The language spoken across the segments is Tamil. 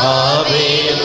ஆவேலும்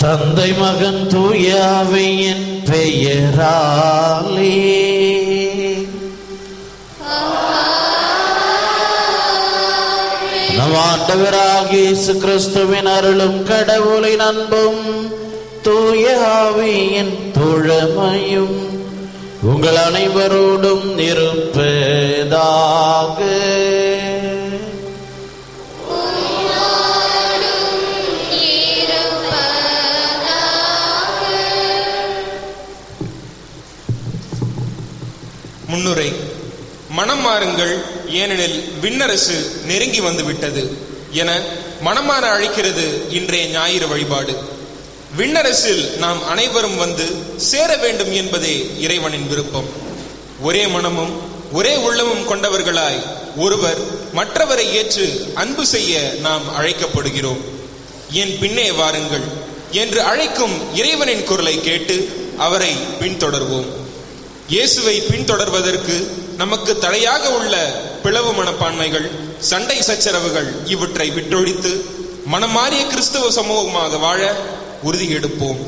தந்தை மகன் தூய ஆவியின் பெயராலே நம் ஆண்டவராகிய இயேசு கிறிஸ்துவின் அருளும் கடவுளின் அன்பும் தூய ஆவியின் தோழமையும் உங்கள் அனைவரோடும் இருப்பதாக. முன்னுரை. மனம் மாறுங்கள், ஏனெனில் விண்ணரசு நெருங்கி வந்து விட்டது என மனமாற அழைக்கிறது இன்றைய ஞாயிறு வழிபாடு. விண்ணரசில் நாம் அனைவரும் வந்து சேர வேண்டும் என்பதே இறைவனின் விருப்பம். ஒரே மனமும் ஒரே உள்ளமும் கொண்டவர்களாய் ஒருவர் மற்றவரை ஏற்று அன்பு செய்ய நாம் அழைக்கப்படுகிறோம். என் பின்னே வாருங்கள் என்று அழைக்கும் இறைவனின் குரலை கேட்டு அவரை பின்தொடர்வோம். இயேசுவை பின்தொடர்வதற்கு நமக்கு தடையாக உள்ள பிளவு மனப்பான்மைகள், சண்டை சச்சரவுகள் இவற்றை விட்டொழித்து மனம் மாறிய கிறிஸ்தவ சமூகமாக வாழ உறுதி எடுப்போம்.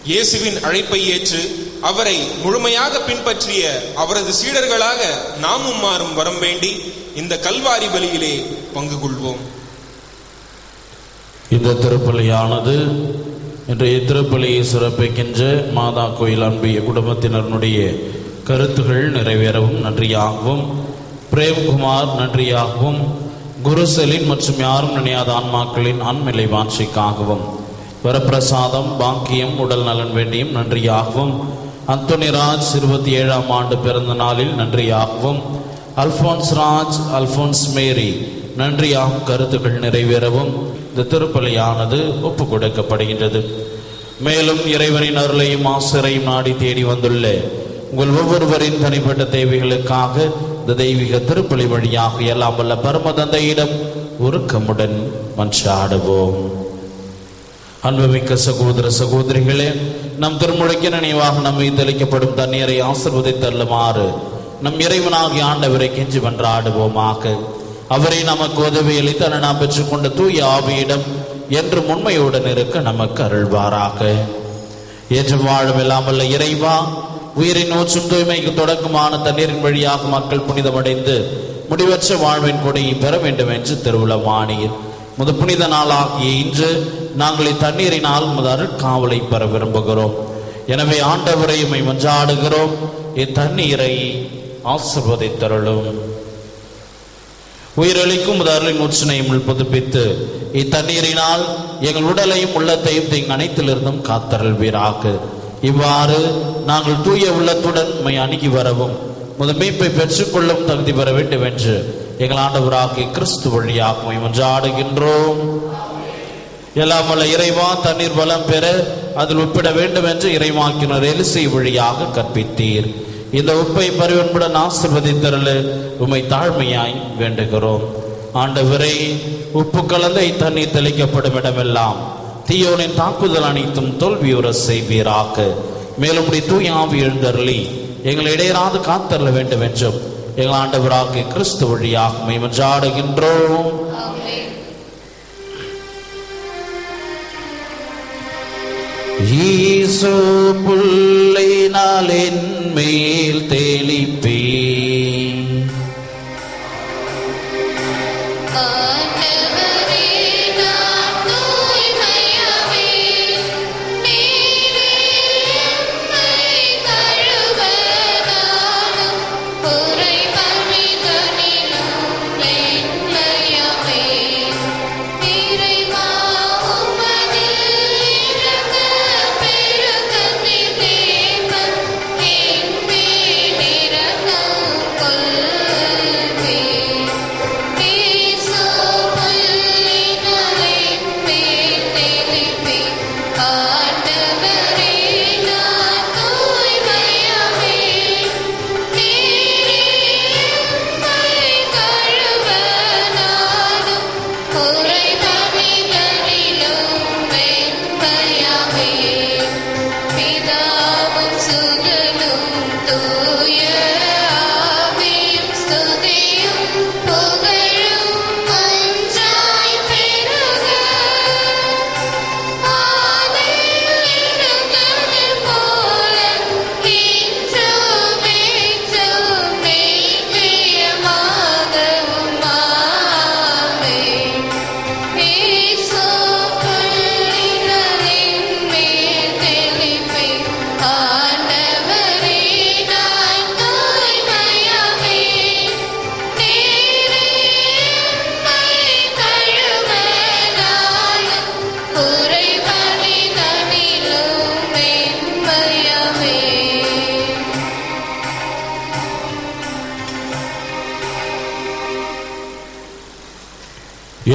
இயேசுவின் அழைப்பை ஏற்று அவரை முழுமையாக பின்பற்றிய அவரது சீடர்களாக நாமும் மாறும் வரம் வேண்டி இந்த கல்வாரி பலியிலே பங்கு கொள்வோம். இந்த திருப்பலியானது இன்றைய திருப்பலியை சிறப்பிக்கின்ற மாதா கோயில் அன்பிய குடும்பத்தினருடைய கருத்துகள் நிறைவேறவும் நன்றியாகவும், பிரேம்குமார் நன்றியாகவும், குருசெலின் மற்றும் யாரும் நினையாத ஆன்மாக்களின் ஆண்மிலை வாஞ்சிக்காகவும், வரப்பிரசாதம் பாக்கியம் உடல் நலன் வேண்டியும் நன்றியாகவும், அந்தோனிராஜ் 27ஆம் ஆண்டு பிறந்த நாளில் நன்றியாகவும், அல்போன்ஸ் ராஜ், அல்போன்ஸ் மேரி நன்றியாகும் கருத்துக்கள் நிறைவேறவும் இந்த திருப்பலியானது ஒப்பு கொடுக்கப்படுகின்றது. மேலும் இறைவனின் அருளையும் ஆசிரையும் நாடி தேடி வந்துள்ள உங்கள் ஒவ்வொருவரின் தனிப்பட்ட தேவைகளுக்காக இந்த தெய்வீக திருப்பலி வழியாக எல்லாம் வல்ல பரம தந்தையிடம் உருக்கமுடன் மன்றாடுவோம். அன்புமிக்க சகோதர சகோதரிகளே, நம் திருமுழுக்கு நினைவாக நம்மை தெளிக்கப்படும் தண்ணீரை ஆசீர்வதித்தள்ளுமாறு நம் இறைவனாகிய ஆண்டவரை கெஞ்சி மன்றாடுவோமாக. அவரை நமக்கு உதவி அளித்து நாம் பெற்றுக்கொண்ட தூய ஆவியிடம் என்று உண்மையுடன் இருக்க நமக்கு அருள்வாராக. ஏற்று வாழும் இல்லாமல்ல இறைவா, உயிரின் நோற்றும் தூய்மைக்கு தொடக்கமான தண்ணீரின் வழியாக மக்கள் புனிதமடைந்து முடிவற்ற வாழ்வின் கொடையை பெற வேண்டும் என்று திருவுளமானீர். முது புனித நாளாகிய இன்று நாங்கள் இத்தண்ணீரினால் முது அருட்காவலை பெற விரும்புகிறோம். எனவே ஆண்டவரை உம்மை மன்றாடுகிறோம், இத்தண்ணீரை ஆசீர்வதித்தருளும். உயிரளிக்கும் முதலின் உச்சனையும் புதுப்பித்து இத்தண்ணீரினால் எங்கள் உடலையும் உள்ளத்தையும் தீங்கு அனைத்திலிருந்தும் காத்தருள்வீராக. இவ்வாறு நாங்கள் தூய உள்ளத்துடன் உம்மை அணுகி வரவும் மீட்பை பெற்றுக்கொள்ளும் தகுதி பெற வேண்டும் என்று எங்கள் ஆண்டவராகிய கிறிஸ்து வழியாக உம்மை மன்றாடுகின்றோம். எல்லாம் வல்ல இறைவா, தண்ணீர் வளம் பெற அதில் உட்பட வேண்டும் என்று இறைவாக்கினர் எலிசை வழியாக கற்பித்தீர். இந்த உப்பை பரிவன்புடன் ஆசீர்வதித்தருள உம்மை தாழ்மையாய் வேண்டுகிறோம். ஆண்டவரே, உப்பு கலந்த இத்தண்ணீர் தெளிக்கப்படும் இடமெல்லாம் தீயோனின் தாக்குதல் அனைத்தும் தோல்வியுற செய்வீராக. மேலும் தூய ஆவி எழுந்தருளி எங்களை இடையராது காத்தருள வேண்டும் என்றும் எங்கள் ஆண்டவராகிய கிறிஸ்து வழியாக உம்மை மன்றாடுகின்றோம். ஈசோ புல்லினால் என் மேல் தெளிப்பே,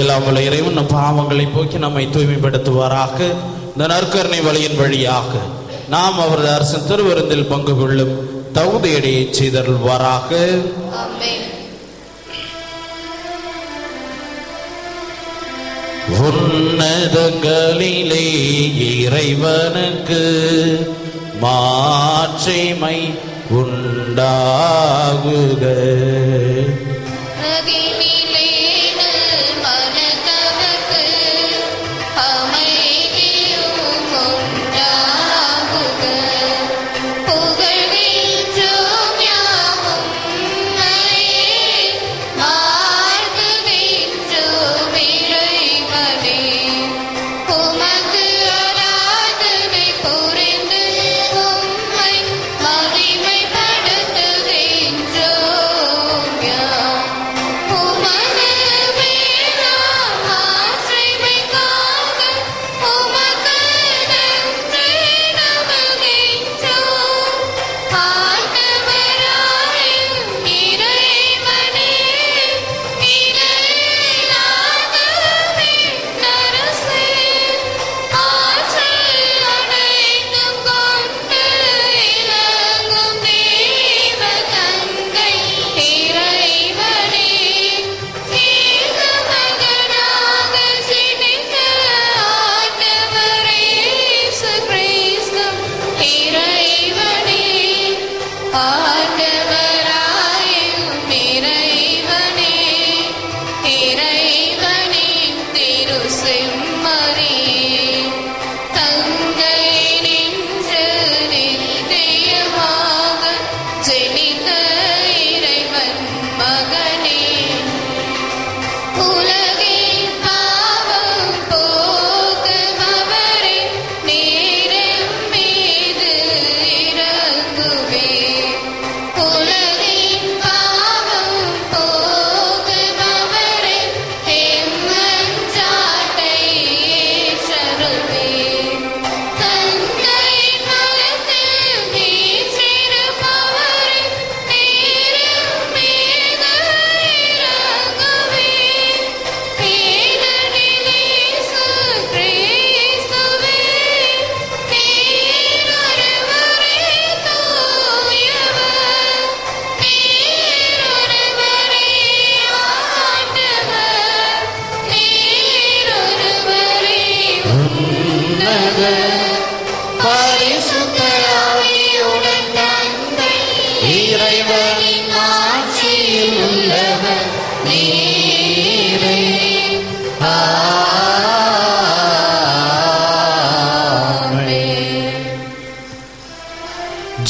எல்லாம் வல்ல இறைவன் நம் பாவங்களை போக்கி நம்மை தூய்மைப்படுத்துவாராக. இந்த நற்கருணை வழியின் வழியாக நாம் அவரது அரசின் திருவிருந்தில் பங்கு கொள்ளும் தகுதியடையை செய்தருள்வாராக. உன்னதங்களிலே இறைவனுக்கு மாட்சிமை உண்டாகுக.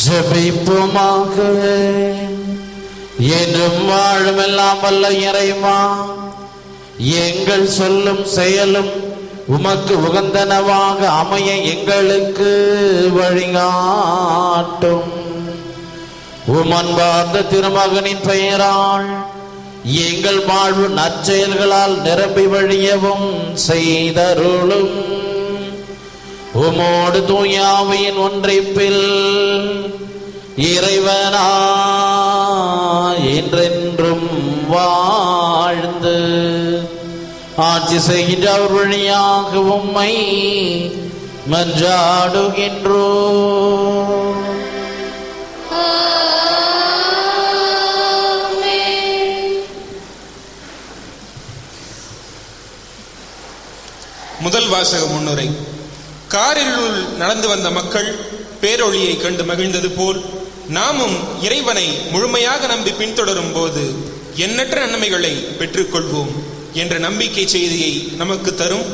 ஜெபிப்போமாக. என்றும் வாழும் எல்லாம் வல்ல இறைவா, எங்கள் சொல்லும் செயலும் உமக்கு உகந்தனவாக அமைய எங்களுக்கு வழிகாட்டும். உமன்பார்ந்த திருமகனின் பெயரால் எங்கள் வாழ்வு நற்செயல்களால் நிரம்பி வழியவும் செய்தருளும். உமோடு தூயாவின் ஒன்றிப்பில் இறைவனா என்றென்றும் வாழ்ந்து ஆட்சி செய்கின்ற அவர் வழியாக உம்மை மன்றாடுகின்றோம். முதல் வாசக முன்னுரை. காரிருள் நடந்து வந்த மக்கள் பேரொளியை கண்டு மகிழ்ந்தது போல் நாமும் இறைவனை முழுமையாக நம்பி பின்தொடரும் போது எண்ணற்ற நன்மைகளை பெற்றுக்கொள்வோம் என்ற நம்பிக்கை செய்தியை நமக்கு தரும்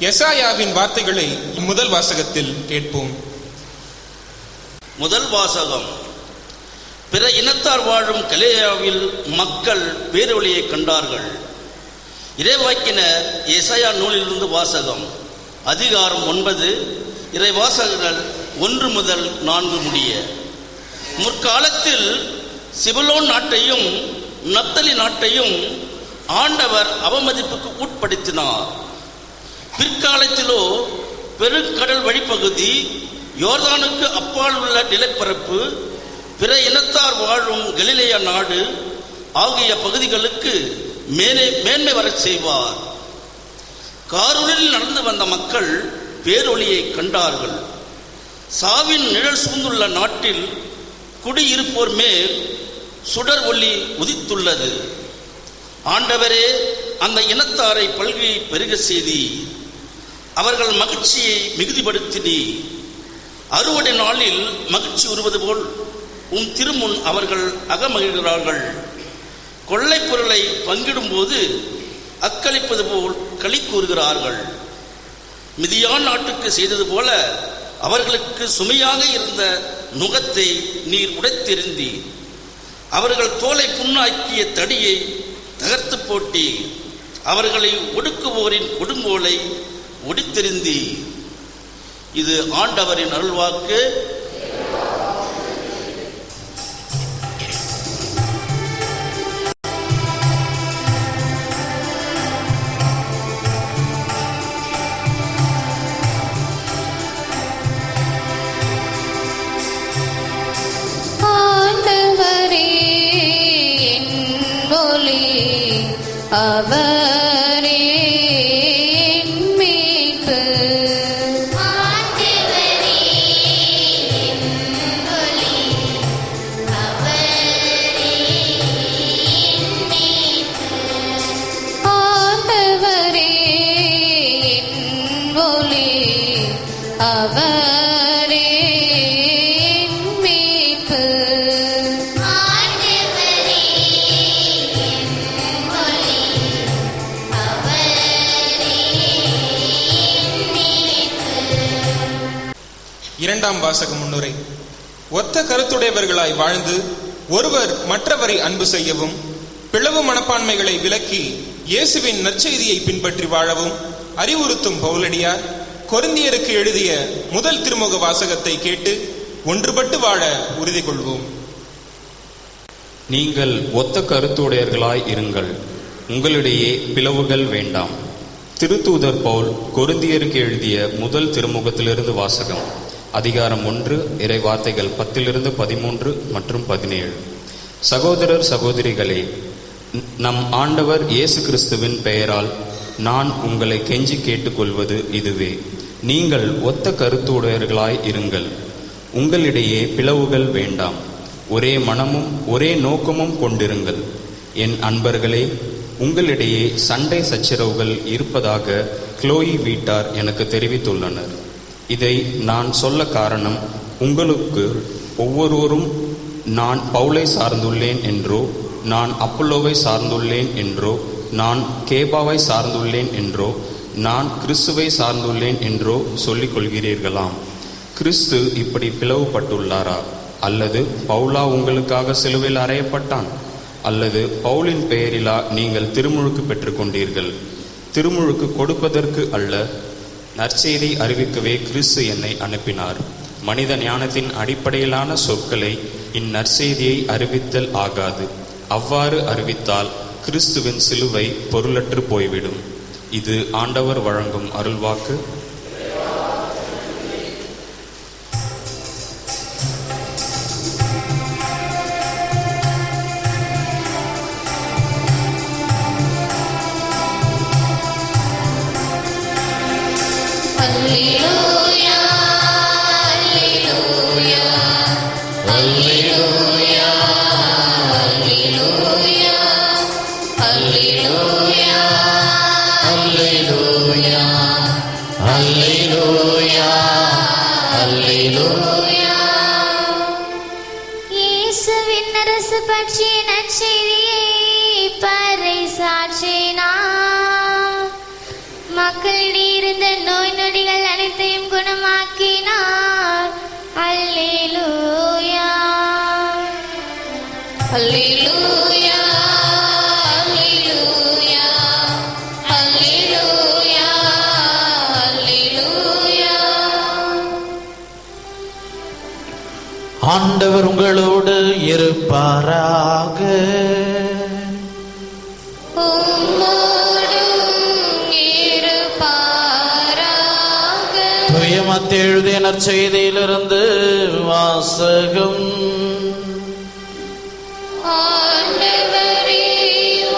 எசாயாவின் வார்த்தைகளை முதல் வாசகத்தில் கேட்போம். முதல் வாசகம். பிற இனத்தார் வாழும் கலேயாவில் மக்கள் பேரொளியை கண்டார்கள். இறைவாக்கினர் எசாயா நூலிலிருந்து வாசகம். அதிகாரம் 9, இறைவாசகங்கள் 1 முதல் 4 முடிய. முற்காலத்தில் சிபுலோன் நாட்டையும் நப்தலி நாட்டையும் ஆண்டவர் அவமதிப்புக்கு உட்படுத்தினார். பிற்காலத்திலோ பெருங்கடல் வழிப்பகுதி, யோர்தானுக்கு அப்பால் உள்ள நிலப்பரப்பு, பிற இனத்தார் வாழும் கலிலேயா நாடு ஆகிய பகுதிகளுக்கு மேன்மை வரச் செய்வார். காரூரில் நடந்து வந்த மக்கள் பேரொளியை கண்டார்கள். சாவின் நிழல் சூழ்ந்துள்ள நாட்டில் குடியிருப்போர் மேல் சுடர் ஒளி உதித்துள்ளது. ஆண்டவரே, அந்த இனத்தாரை பல்கி பெருக செய்தி, அவர்கள் மகிழ்ச்சியை மிகுதிப்படுத்தினி. அறுவடை நாளில் மகிழ்ச்சி உறுவது போல் உம் திருமுன் அவர்கள் அகமகிழ்கிறார்கள். கொள்ளை பொருளை பங்கிடும் போது அக்களிப்பது போல் களி கூறுகிறார்கள். மிதியான் நாட்டுக்கு செய்தது போல அவர்களுக்கு சுமையாக இருந்த நுகத்தை நீர் உடைத்தெறிந்தீர். அவர்கள் தோலை புண்ணாக்கிய தடியை தகர்த்து போட்டி, அவர்களை ஒடுக்குவோரின் கொடுங்கோலை ஒடித்தெறிந்தீர். இது ஆண்டவரின் அருள்வாக்கு. அவரே மீட்பு. ஆண்டவரே என் ஒளி, அவரே மீட்பு. இரண்டாம் வாசக முன்னுரை. ஒத்த கருத்துடையவர்களாய் வாழ்ந்து ஒருவர் மற்றவரை அன்பு செய்யவும், பிளவு மனப்பான்மைகளை விலக்கி இயேசுவின் நற்செய்தியை பின்பற்றி வாழவும் அறிவுறுத்தும் பவுலடியார் கொரிந்தியருக்கு எழுதிய முதல் திருமுக வாசகத்தை கேட்டு ஒன்றுபட்டு வாழ உறுதி கொள்வோம். நீங்கள் ஒத்த கருத்துடையர்களாய் இருங்கள், உங்களிடையே பிளவுகள் வேண்டாம். திருத்தூதர் பவுல் கொரிந்தியருக்கு எழுதிய முதல் திருமுகத்திலிருந்து வாசகம். அதிகாரம் 1, இறை வார்த்தைகள் 10-13 மற்றும் 17. சகோதரர் சகோதரிகளே, நம் ஆண்டவர் இயேசு கிறிஸ்துவின் பெயரால் நான் உங்களை கெஞ்சி கேட்டுக்கொள்வது இதுவே: நீங்கள் ஒத்த கருத்துடையர்களாய் இருங்கள், உங்களிடையே பிளவுகள் வேண்டாம். ஒரே மனமும் ஒரே நோக்கமும் கொண்டிருங்கள். என் அன்பர்களே, உங்களிடையே சண்டை சச்சரவுகள் இருப்பதாக குளோயி வீட்டார் எனக்கு தெரிவித்துள்ளனர். இதை நான் சொல்ல காரணம், உங்களுக்கு ஒவ்வொருவரும் நான் பவுலை சார்ந்துள்ளேன் என்றோ, நான் அப்பல்லோவை சார்ந்துள்ளேன் என்றோ, நான் கேபாவை சார்ந்துள்ளேன் என்றோ, நான் கிறிஸ்துவை சார்ந்துள்ளேன் என்றோ சொல்லிக் கொள்கிறீர்களாம். கிறிஸ்து இப்படி பிளவுபட்டுள்ளாரா? அல்லது பவுலா உங்களுக்காக சிலுவையில் அறையப்பட்டான்? அல்லது பவுலின் பெயரிலா நீங்கள் திருமுழுக்கு பெற்றுக்கொண்டீர்கள்? திருமுழுக்கு கொடுப்பதற்கு அல்ல, நற்செய்தி அறிவிக்கவே கிறிஸ்து என்னை அனுப்பினார். மனித ஞானத்தின் அடிப்படையிலான சொற்களை இந்நற்செய்தியை அறிவித்தல் ஆகாது. அவ்வாறு அறிவித்தால் கிறிஸ்துவின் சிலுவை பொருளற்று போய்விடும். இது ஆண்டவர் வழங்கும் அருள்வாக்கு. Alleluia, Alleluia, Alleluia, Alleluia, Alleluia, Alleluia, Alleluia, Alleluia. இயேசு பற்றிய நற்செய்தியை பறைசாற்றினார். மக்களிடையே இருந்த நோய் நொடிகள் அனைத்தையும் குணமாக்கினார். அல்லேலூயா அல்லேலூயா அல்லேலூயா அல்லேலூயா அல்லேலூயா. ஆண்டவர் உங்களோடு இருப்பாராக. தூய மத்தேயு எழுதிய நற்செய்தியிலிருந்து வாசகம். ஆண்டவரே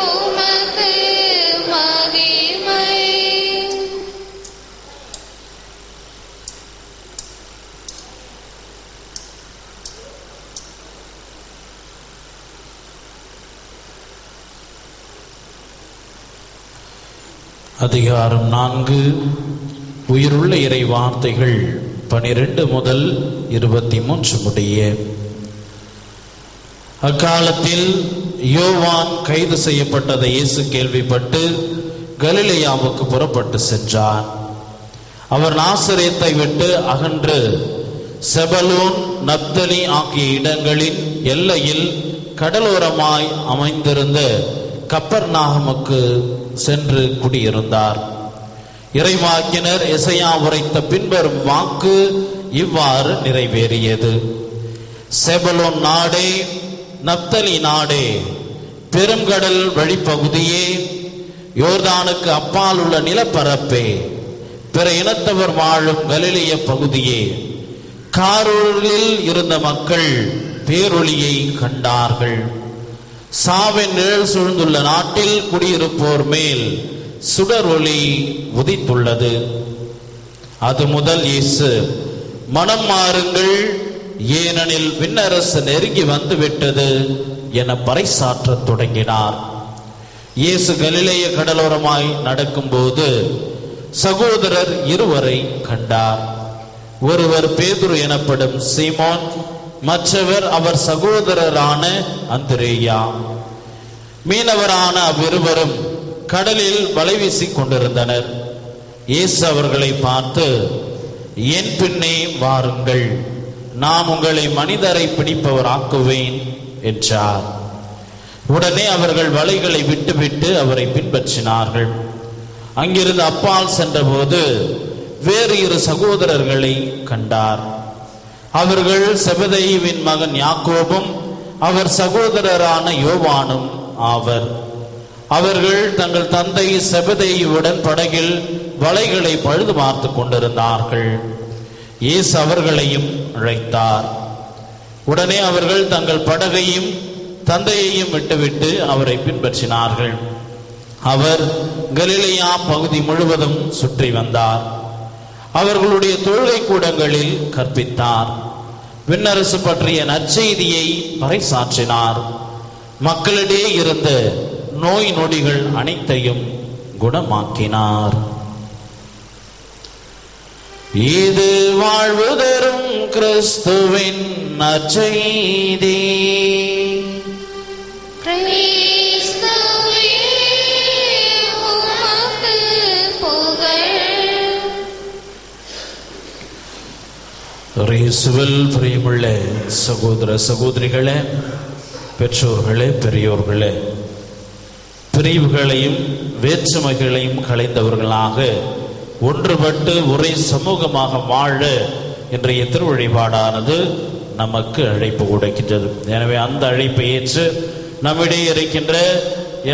உமக்கு மகிமை. அதிகாரம் 4. உயிருள்ள இறை வார்த்தைகள் 12 முதல் 23 முடிய. அக்காலத்தில் யோவான் கைது செய்யப்பட்டதை இயேசு கேள்விப்பட்டு கலிலேயாவுக்கு புறப்பட்டு சென்றார். அவர் நாசரேத்தை விட்டு அகன்று செபலோன், நப்தலி ஆகிய இடங்களின் எல்லையில் கடலோரமாய் அமைந்திருந்த கப்பர்நாகமுக்கு சென்று குடியிருந்தார். இறைவாக்கினர் எசையா உரைத்த பின்வரும் வாக்கு இவ்வாறு நிறைவேறியது. செபலோன் நாடே, நப்தலி நாடே, பெருங்கடல் வழிப்பகுதியே, யோர்தானுக்கு அப்பால் உள்ள நிலப்பரப்பே, பிற இனத்தவர் வாழும் கலிலேய பகுதியே, காரூரில் இருந்த மக்கள் பேரொளியை கண்டார்கள். சாவின் நிழல் சூழ்ந்துள்ள நாட்டில் குடியிருப்போர் மேல் சுடர் ஒளி உதித்துள்ளது. அது முதல் இயேசு, மனம் மாறுங்கள், ஏனெனில் விண்ணரசு நெருங்கி வந்துவிட்டது என பறைசாற்றத் தொடங்கினார். இயேசு கலிலேய கடலோரமாய் நடக்கும்போது சகோதரர் இருவரை கண்டார். ஒருவர் பேதுரு எனப்படும் சீமோன், மற்றவர் அவர் சகோதரரான அந்திரேயா. மீனவரான அவ்விருவரும் கடலில் வலை வீசிக் கொண்டிருந்தனர். இயேசு அவர்களை பார்த்து, என் பின்னே வாருங்கள், நான் உங்களை மனிதரை பிடிப்பவர் ஆக்குவேன் என்றார். உடனே அவர்கள் வலைகளை விட்டுவிட்டு அவரை பின்பற்றினார்கள். அங்கிருந்து அப்பால் சென்றபோது வேறு இரு சகோதரர்களை கண்டார். அவர்கள் செபதேயுவின் மகன் யாக்கோபும் அவர் சகோதரரான யோவானும் ஆவர். அவர்கள் தங்கள் தந்தை செபதேயுவுடன் படகில் வலைகளை பழுது பார்த்து கொண்டிருந்தார்கள். இயேசு அவர்களையும் அழைத்தார். உடனே அவர்கள் தங்கள் படகையும் தந்தையையும் விட்டுவிட்டு அவரை பின்பற்றினார்கள். அவர் கலிலேயா பகுதி முழுவதும் சுற்றி வந்தார். அவர்களுடைய தொழுகை கூடங்களில் கற்பித்தார். விண்ணரசு பற்றிய நற்செய்தியை பறைசாற்றினார். மக்களிடையே இருந்த நோய் நொடிகள் அனைத்தையும் குணமாக்கினார். இது வாழ்வு தரும் கிறிஸ்துவின் நற்செய்தி. கிறிஸ்துவே உமக்கு புகழ். இயேசுவில் பிரியமுள்ள சகோதர சகோதரிகளே, பெற்றோர்களே, பெரியோர்களே, பிரிவுகளையும் வேற்றுமைகளையும் களைந்தவர்களாக ஒன்றுபட்டு ஒரே சமூகமாக வாழ இன்றைய திருவழிபாடானது நமக்கு அழைப்பு கொடுக்கின்றது. எனவே அந்த அழைப்பை ஏற்று நம்மிடையே இருக்கின்ற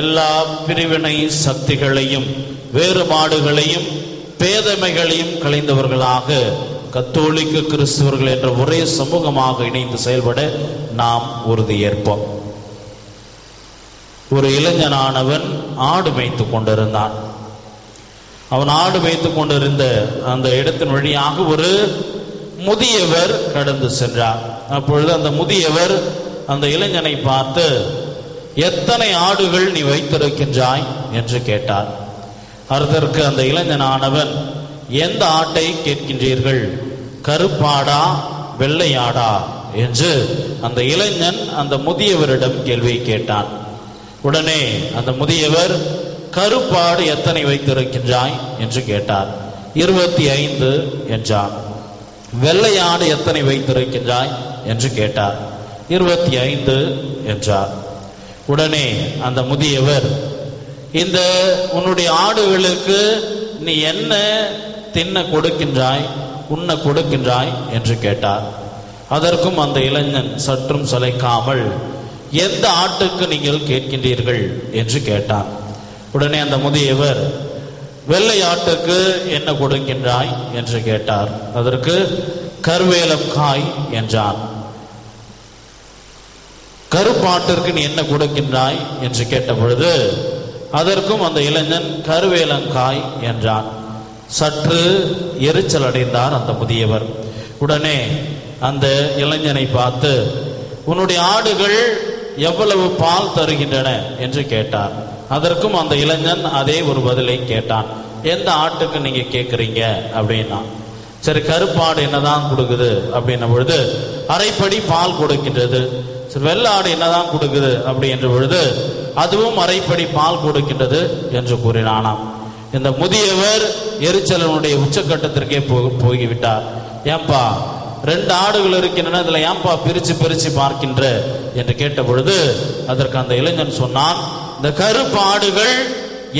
எல்லா பிரிவினை சக்திகளையும் வேறுபாடுகளையும் பேதமைகளையும் களைந்தவர்களாக கத்தோலிக்க கிறிஸ்தவர்கள் என்ற ஒரே சமூகமாக இணைந்து செயல்பட நாம் உறுதியேற்போம். ஒரு இளைஞனானவன் ஆடு மேய்த்துக் கொண்டிருந்தான். அவன் ஆடு மேய்த்துக் கொண்டிருந்த அந்த இடத்தின் வழியாக ஒரு முதியவர் கடந்து சென்றார். அப்பொழுது அந்த முதியவர் அந்த இளைஞனை பார்த்து, எத்தனை ஆடுகள் நீ வைத்திருக்கின்றாய் என்று கேட்டார். அதற்கு அந்த இளைஞனானவன், எந்த ஆட்டை கேட்கின்றீர்கள், கருப்பாடா வெள்ளையாடா என்று அந்த இளைஞன் அந்த முதியவரிடம் கேள்வி கேட்டான். உடனே அந்த முதியவர், கருப்பாடு எத்தனை வைத்திருக்கின்றாய் என்று கேட்டார். 25 என்றான். வெள்ளையாடு எத்தனை வைத்திருக்கின்றாய் என்று கேட்டார். 25 என்றார். உடனே அந்த முதியவர், இந்த உன்னுடைய ஆடுகளுக்கு நீ என்ன தின்ன கொடுக்கின்றாய், உண்ண கொடுக்கின்றாய் என்று கேட்டார். அதற்கும் அந்த இளைஞன் சற்றும் சளைக்காமல், எந்த ஆட்டுக்கு நீங்கள் கேட்கின்றீர்கள் என்று கேட்டான். உடனே அந்த முதியவர், வெள்ளை ஆட்டுக்கு என்ன கொடுக்கின்றாய் என்று கேட்டார். அதற்கு கருவேலம் காய் என்றான். கருப்பாட்டிற்கு நீ என்ன கொடுக்கின்றாய் என்று கேட்ட பொழுது அதற்கும் அந்த இளைஞன் கருவேலங்காய் என்றான். சற்று எரிச்சல் அடைந்தார் அந்த முதியவர். உடனே அந்த இளைஞனை பார்த்து, உன்னுடைய ஆடுகள் எவ்வளவு பால் தருகின்றன என்று கேட்டார். அதற்கும் அந்த இளைஞன் அதே ஒரு பதிலை கேட்டான். எந்த ஆட்டுக்கு நீங்க கேட்குறீங்க அப்படின்னா, சரி கருப்பாடு என்னதான் கொடுக்குது அப்படின்ன பொழுது அரைப்படி பால் கொடுக்கின்றது. சரி வெள்ளை ஆடு என்னதான் கொடுக்குது அப்படி என்ற பொழுது அதுவும் அரைப்படி பால் கொடுக்கின்றது என்று கூறினானாம். இந்த முதியவர் எரிச்சலனுடைய உச்சக்கட்டத்திற்கே போய்விட்டார். ஏன்பா 2 ஆடுகள் இருக்கின்றன, இதுல ஏன்பா பிரிச்சு பிரிச்சு பார்க்கின்ற என்று கேட்ட பொழுது அதற்கு அந்த இளைஞன் சொன்னான், இந்த கருப்பு ஆடுகள்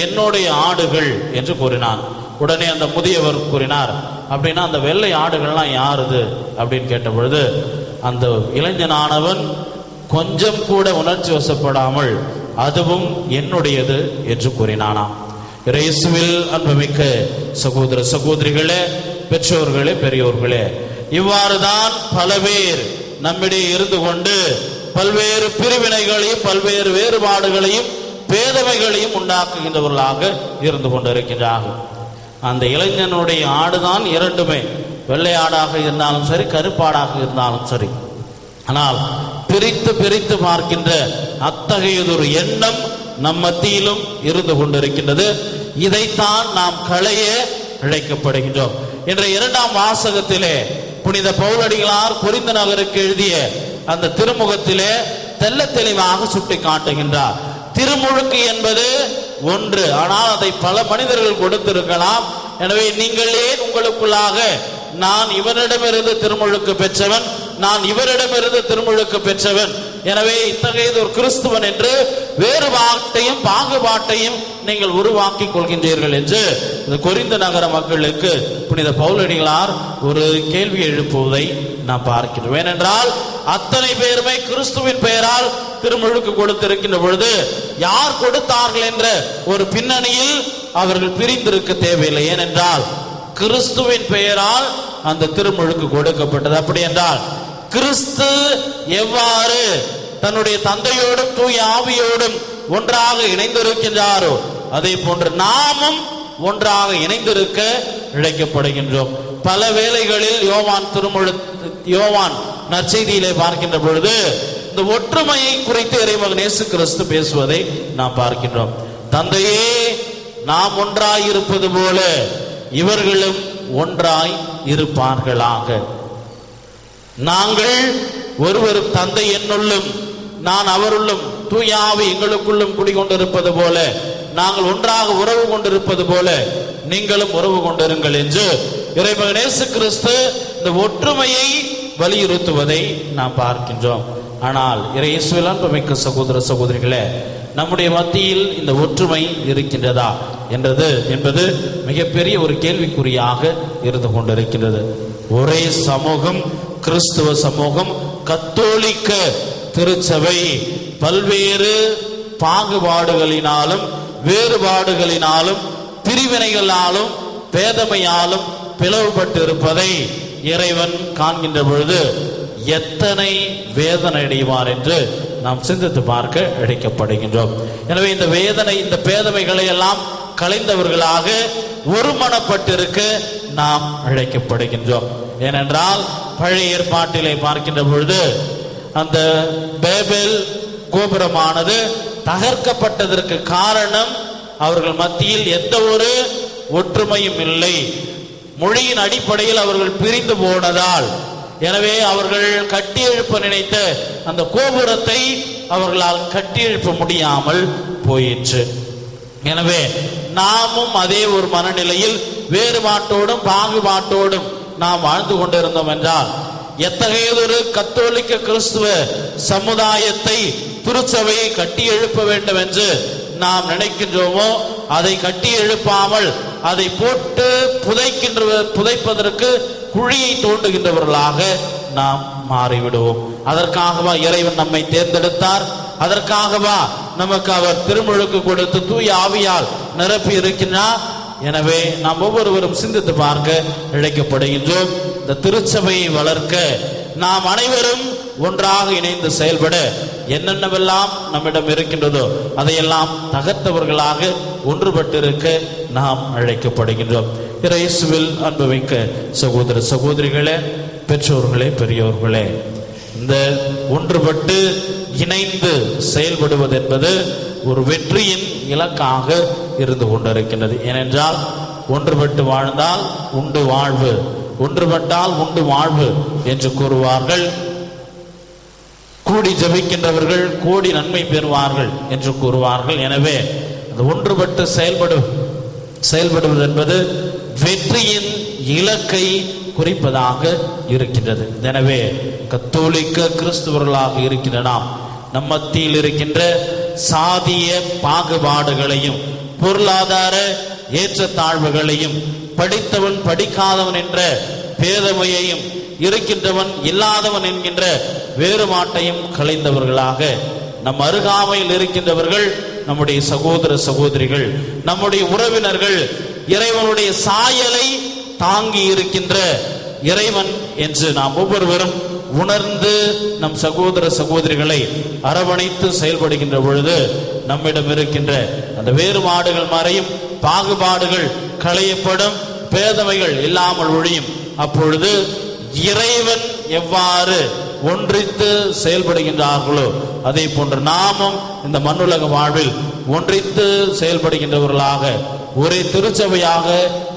என்னுடைய ஆடுகள் என்று கூறினான். உடனே அந்த முதியவர் கூறினார், அப்படின்னா அந்த வெள்ளை ஆடுகள்லாம் யாருது அப்படின்னு கேட்ட பொழுது அந்த இளைஞனானவன் கொஞ்சம் கூட உணர்ச்சி வசப்படாமல், அதுவும் என்னுடையது என்று கூறினானாம். இயேசுவில் அன்புமிக்க சகோதர சகோதரிகளே, பெற்றோர்களே, பெரியோர்களே, இவ்வாறுதான் பல பேர் நம்மிடையே இருந்து கொண்டு பல்வேறு பிரிவினைகளையும் பல்வேறு வேறுபாடுகளையும் பேதமைகளையும் உண்டாக்குகின்றவர்களாக இருந்து கொண்டிருக்கின்றார்கள். அந்த இளைஞனுடைய ஆடுதான் இரண்டுமே, வெள்ளை ஆடாக இருந்தாலும் சரி கருப்பாடாக இருந்தாலும் சரி. ஆனால் பிரித்து பிரித்து பார்க்கின்ற அத்தகையதொரு எண்ணம் நம் மத்தியிலும் இருந்து கொண்டிருக்கின்றது. இதைத்தான் நாம் களைய இழைக்கப்படுகின்றோம். இன்றைய 2ஆம் வாசகத்திலே புனித பவுலடிகளார் கொரிந்து நகருக்கு எழுதிய அந்த திருமுகத்திலே தெள்ள தெளிவாக சுட்டி காட்டுகின்றார். திருமுழுக்கு என்பது ஒன்று, ஆனால் அதை பல மனிதர்கள் கொடுத்திருக்கலாம். எனவே நீங்கள் ஏன் உங்களுக்குள்ளாக நான் இவரிடமிருந்து திருமுழுக்கு பெற்றவன், நான் இவரிடமிருந்து திருமுழுக்கு பெற்றவன், எனவே இத்தகையது ஒரு கிறிஸ்துவன் என்று வேறுபாட்டையும் பாகுபாட்டையும் நீங்கள் உருவாக்கி கொள்கின்றீர்கள் என்று இந்த கொரிந்து நகர மக்களுக்கு புனித பவுலடிகளார் ஒரு கேள்வி எழுப்புவதை நாம் பார்க்கிறோம். ஏனென்றால் அத்தனை பேருமே கிறிஸ்துவின் பெயரால் திருமுழுக்கு கொடுத்திருக்கின்ற பொழுது யார் கொடுத்தார்கள் என்ற ஒரு பின்னணியில் அவர்கள் பிரிந்திருக்க தேவையில்லை. ஏனென்றால் கிறிஸ்துவின் பெயரால் அந்த திருமுழுக்கு கொடுக்கப்பட்டது. அப்படி என்றால் கிறிஸ்து எவ்வாறு தன்னுடைய தந்தையோடும் தூய ஆவியோடும் ஒன்றாக இணைந்திருக்கின்றாரோ அதே போன்று நாமும் ஒன்றாக இணைந்திருக்க இழைக்கப்படுகின்றோம். பல வேளைகளில் யோவான் நற்செய்தியிலே பார்க்கின்ற பொழுது இந்த ஒற்றுமையை குறித்து இறைமகன் இயேசு கிறிஸ்து பேசுவதை நாம் பார்க்கின்றோம். தந்தையே, நாம் ஒன்றாய் இருப்பது போல இவர்களும் ஒன்றாய் இருப்பார்களாக. நாங்கள் ஒருவர் தந்தை என்னுள்ளும் நான் அவருள்ளும் தூய ஆவி எங்களுக்குள்ளும் குடிகொண்டிருப்பது போல, நாங்கள் ஒன்றாக உறவு கொண்டிருப்பது போல நீங்களும் உறவு கொண்டிருங்கள் என்று இறைமகன் இயேசு கிறிஸ்து இந்த ஒற்றுமையை வலியுறுத்துவதை நாம் பார்க்கின்றோம். ஆனால் இயேசுவில் அன்புமிக்க சகோதர சகோதரிகளே, நம்முடைய மத்தியில் இந்த ஒற்றுமை இருக்கின்றதா என்பது மிகப்பெரிய ஒரு கேள்விக்குறியாக இருந்து கொண்டிருக்கின்றது. ஒரே சமூகம், கிறிஸ்துவ சமூகம், கத்தோலிக்க திருச்சபை பல்வேறு பாகுபாடுகளினாலும் வேறுபாடுகளினாலும் பிரிவினைகளாலும் பேதமையாலும் பிளவுபட்டு இருப்பதை இறைவன் காண்கின்ற பொழுது எத்தனை வேதனை அடைவார் என்று நாம் சிந்தித்து பார்க்க அழைக்கப்படுகின்றோம். எனவே இந்த வேதனை, இந்த பேதமைகளை எல்லாம் கலைந்தவர்களாக ஒருமனப்பட்டிருக்க நாம் அழைக்கப்படுகின்றோம். ஏனென்றால் பழைய ஏற்பாட்டிலே பார்க்கின்ற பொழுது அந்த பேபேல் கோபுரமானது தகர்க்கப்பட்டதற்கு காரணம் அவர்கள் மத்தியில் எந்த ஒரு ஒற்றுமையும் இல்லை. மொழியின் அடிப்படையில் அவர்கள் பிரிந்து போனதால் எனவே அவர்கள் கட்டி எழுப்ப நினைத்த அந்த கோபுரத்தை அவர்களால் கட்டி எழுப்ப முடியாமல் போயிற்று. எனவே நாமும் அதே ஒரு மனநிலையில் வேறுபாட்டோடும் பாகுபாட்டோடும் நாம் வாழ்ந்து கொண்டிருந்தோம் என்றால் எத்தகையதொரு கத்தோலிக்க கிறிஸ்துவ சமுதாயத்தை திருச்சபையை கட்டி எழுப்ப வேண்டும் என்று நாம் நினைக்கின்றோமோ அதை கட்டி எழுப்பாமல் அதை போட்டு புதைப்பதற்கு குழியை தோண்டுகின்றவர்களாக நாம் மாறிவிடுவோம். அதற்காகவா இறைவன் நம்மை தேர்ந்தெடுத்தார்? அதற்காகவா நமக்கு அவர் திருமுழுக்கு கொடுத்து தூய ஆவியால் நிரப்பி இருக்கின்றார்? எனவே நாம் ஒவ்வொருவரும் சிந்தித்து பார்க்க இழைக்கப்படுகின்றோம். இந்த திருச்சபையை வளர்க்க நாம் அனைவரும் ஒன்றாக இணைந்து செயல்பட என்னென்னவெல்லாம் நம்மிடம் இருக்கின்றதோ அதையெல்லாம் தகர்த்தவர்களாக ஒன்றுபட்டு இருக்க நாம் அழைக்கப்படுகின்றோம். இயேசுவில் அன்பு வைக்க சகோதர சகோதரிகளே, பெற்றோர்களே, பெரியோர்களே, இந்த ஒன்றுபட்டு இணைந்து செயல்படுவது என்பது ஒரு வெற்றியின் இலக்காக இருந்து கொண்டிருக்கின்றது. ஏனென்றால் ஒன்றுபட்டு வாழ்ந்தால் உண்டு வாழ்வு, ஒன்றுபட்டால் உண்டு வாழ்வு என்று கூறுவார்கள். கூடி ஜபிக்கின்றவர்கள் கோடி நன்மை பெறுவார்கள் என்று கூறுவார்கள். எனவே அந்த ஒன்றுபட்டு செயல்படுவது என்பது வெற்றியின் இலக்கை குறிப்பதாக இருக்கின்றது. எனவே கத்தோலிக்க கிறிஸ்துவர்களாக இருக்கின்ற நாம் நம் மத்தியில் இருக்கின்ற சாதிய பாகுபாடுகளையும் பொருளாதார ஏற்றத்தாழ்வுகளையும் படித்தவன் படிக்காதவன் என்ற பேதமையையும் இருக்கின்றவன் இல்லாதவன் என்கின்ற வேறுபாட்டையும் களைந்தவர்களாக நம் அருகாமையில் இருக்கின்றவர்கள் நம்முடைய சகோதர சகோதரிகள், நம்முடைய உறவினர்கள், இறைவனுடைய சாயலை தாங்கி இருக்கின்ற இறைவன் என்று நாம் ஒவ்வொருவரும் உணர்ந்து நம் சகோதர சகோதரிகளை அரவணைத்து செயல்படுகின்ற பொழுது நம்மிடம் இருக்கின்ற அந்த வேறுபாடுகள் மறையும், பாகுபாடுகள் களையப்படும், பேதமைகள் இல்லாமல் ஒழியும். அப்பொழுது இறைவன் எவ்வாறு ஒன்றித்து செயல்படுகின்றார்களோ அதே போன்று நாமும் இந்த மண்ணுலக வாழ்வில் ஒன்றித்து செயல்படுகின்றவர்களாக ஒரே திருச்சபையாக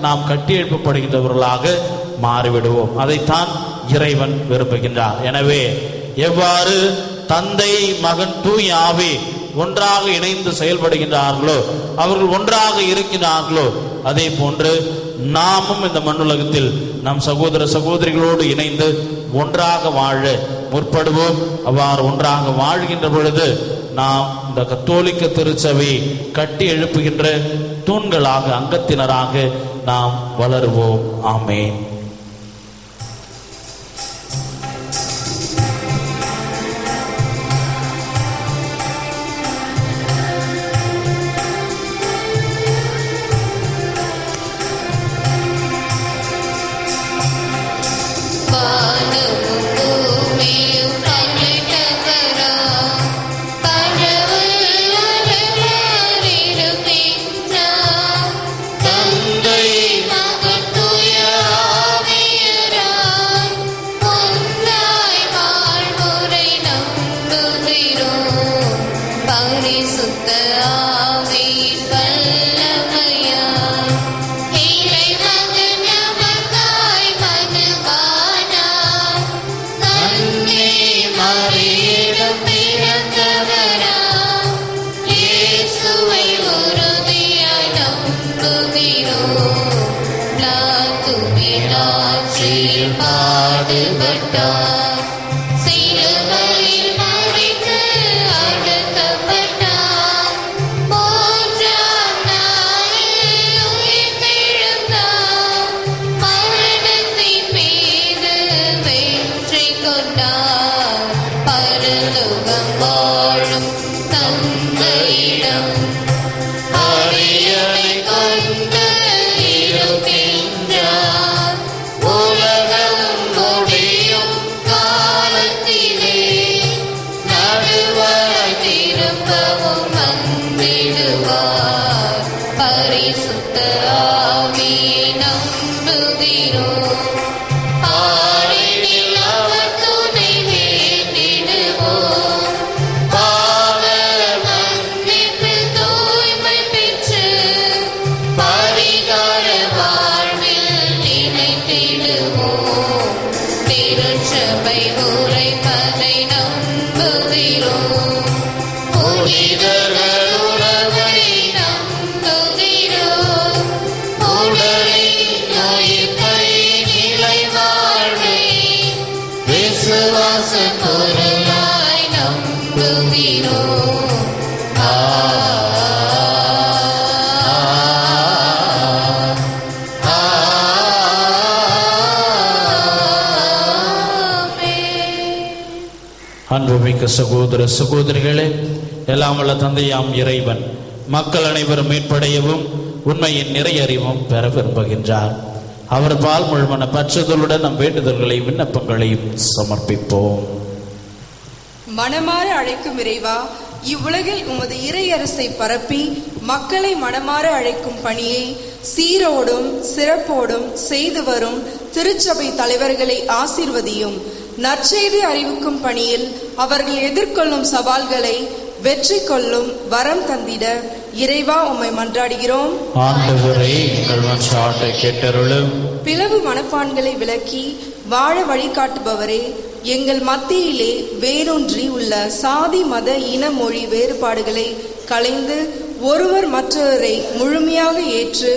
நாம் கட்டியெழுப்பப்படுகின்றவர்களாக மாறிவிடுவோம். அதைத்தான் இறைவன் விரும்புகின்றார். எனவே எவ்வாறு தந்தை, மகன், தூய ஆவி ஒன்றாக இணைந்து செயல்படுகின்றார்களோ, அவர்கள் ஒன்றாக இருக்கின்றார்களோ, அதே போன்று நாமும் இந்த மண்ணுலகத்தில் நம் சகோதர சகோதரிகளோடு இணைந்து ஒன்றாக வாழ முற்படுவோம். அவ்வாறு ஒன்றாக வாழ்கின்ற பொழுது நாம் இந்த கத்தோலிக்க திருச்சபையை கட்டி எழுப்புகின்ற தூண்களாக, அங்கத்தினராக நாம் வளருவோம். ஆமென். உலகம் முடியும் வாழ்த்தினோம். அன்புமிக்க சகோதர சகோதரிகளே, எல்லாம் வல்ல தந்தையாம் இறைவன் மக்கள் அனைவரும் மீட்படையவும் உண்மையின் நிறைய அறிவும் பெற விரும்புகின்றார். அவர் பால் முழுமன பற்றுதலுடன் நம் வேண்டுதல்களையும் விண்ணப்பங்களையும் சமர்ப்பிப்போம். மனமாற அழைக்கும் இறைவா, இவ்வுலகில் உமது இறையரசை பரப்பி மக்களை மனமாற அழைக்கும் பணியை சீரோடும் சிறப்போடும் செய்து வரும் திருச்சபை தலைவர்களை ஆசீர்வதியும். நற்செய்தி அறிவிக்கும் பணியில் அவர்கள் எதிர்கொள்ளும் சவால்களை வெற்றி கொள்ளும் வரம் தந்திட இறைவா உம்மை மன்றாடுகிறோம். ஆண்டவரே, எங்கள் மன்றாட்டை கேட்டருளும். பிளவு மனப்பான்களை விலக்கி வாழ வழிகாட்டுபவரே, எங்கள் மத்தியிலே வேரூன்றி உள்ள சாதி மத இன மொழி வேறுபாடுகளை களைந்து ஒருவர் மற்றவரை முழுமையாக ஏற்று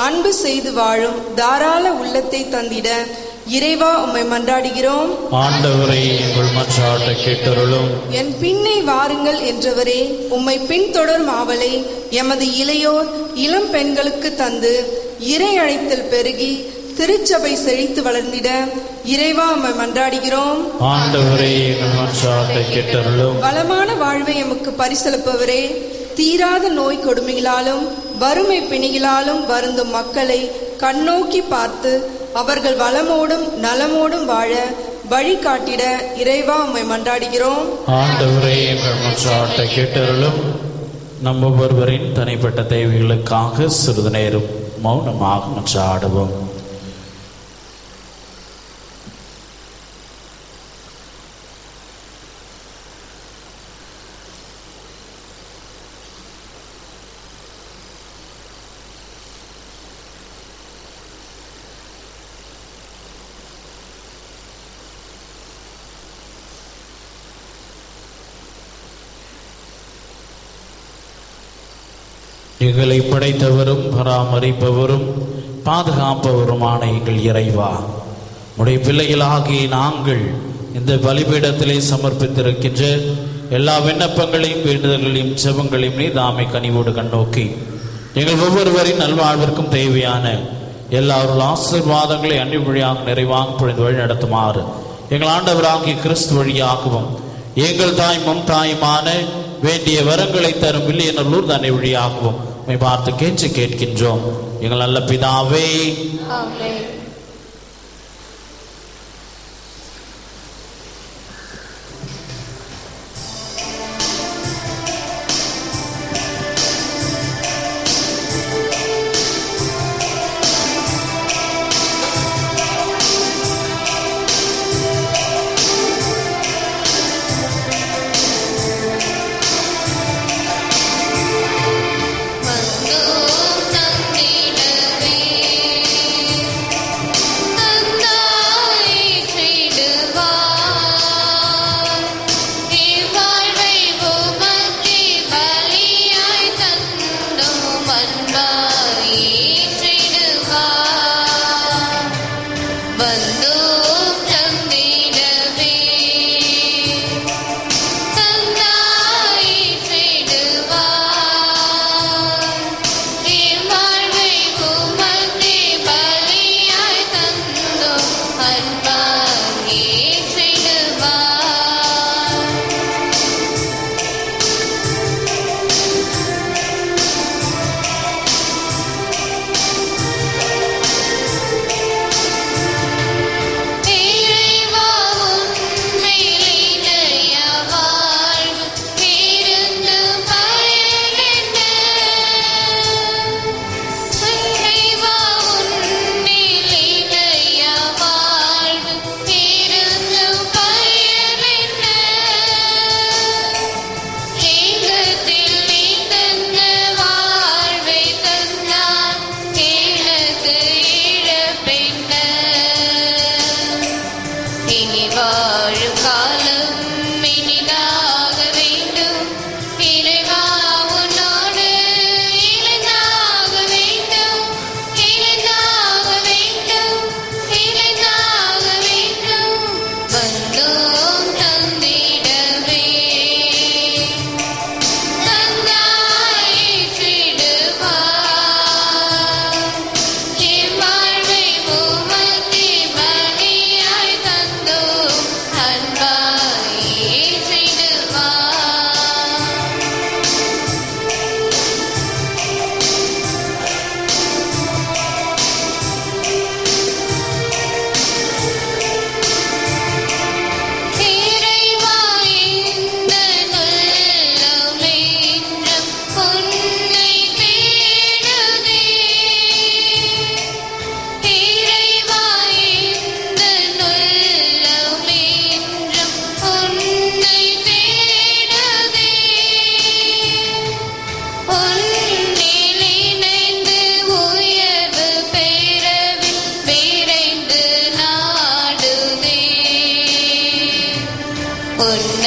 அன்பு செய்து வாழும் தாராள உள்ளத்தை தந்திட இறைவா உம்மை மன்றாடுகிறோம். ஆண்டவரே, எங்கள் மன்றாட்டை கேட்டருளும். என் பின்னே வாருங்கள் என்றவரே, உம்மை பின்தொடரும் ஆவலை எமது இளையோர் இளம் பெண்களுக்கு தந்து இறை அழைத்தல் பெருகி திருச்சபை செழித்து வளர்ந்திட இறைவா உம்மை மன்றாடுகிறோம். ஆண்டவரே, எங்கள் மன்றாட்டை கேட்டருளும். வளமான வாழ்வை எமக்கு பரிசளிப்பவரே, தீராத நோய் கொடுமைகளாலும் வறுமை பிணிகளாலும் வருந்தும் மக்களை கண்ணோக்கி பார்த்து அவர்கள் வளமோடும் நலமோடும் வாழ வழிகாட்டிட இறைவா உம்மை மன்றாடுகிறோம். ஆண்டவரே, எங்கள் மன்றாட்டை கேட்டருளும். நம் ஒவ்வொருவரின் தனிப்பட்ட தேவைகளுக்காக சிறிது நேரம் மௌனமாக மன்றாடுவோம். எங்களை படைத்தவரும் பராமரிப்பவரும் பாதுகாப்பவருமான எங்கள் இறைவா, உடைய பிள்ளைகளாகிய நாங்கள் இந்த பலிபீடத்திலே சமர்ப்பித்திருக்கின்ற எல்லா விண்ணப்பங்களையும் வேண்டுதல்களையும் செபங்களையும் நீர் தாமே கனிவோடு கண்ணோக்கி எங்கள் ஒவ்வொருவரின் நல்வாழ்விற்கும் தேவையான எல்லா ஆசீர்வாதங்களை அன்றி வழியாக நிறைவாக பொழுது வழி நடத்துமாறு எங்கள் ஆண்டவராகிய கிறிஸ்து வழியாகவும் எங்கள் தாய்மும் தாயுமான வேண்டிய வரங்களை தரும் வில்லியனூர் தன்னை வழியாகவும் பார்த்து கேட்டு கேட்கின்றோம் எங்கள் நல்ல பிதாவே. ஆமென். வந்தோம் நம்பிடவே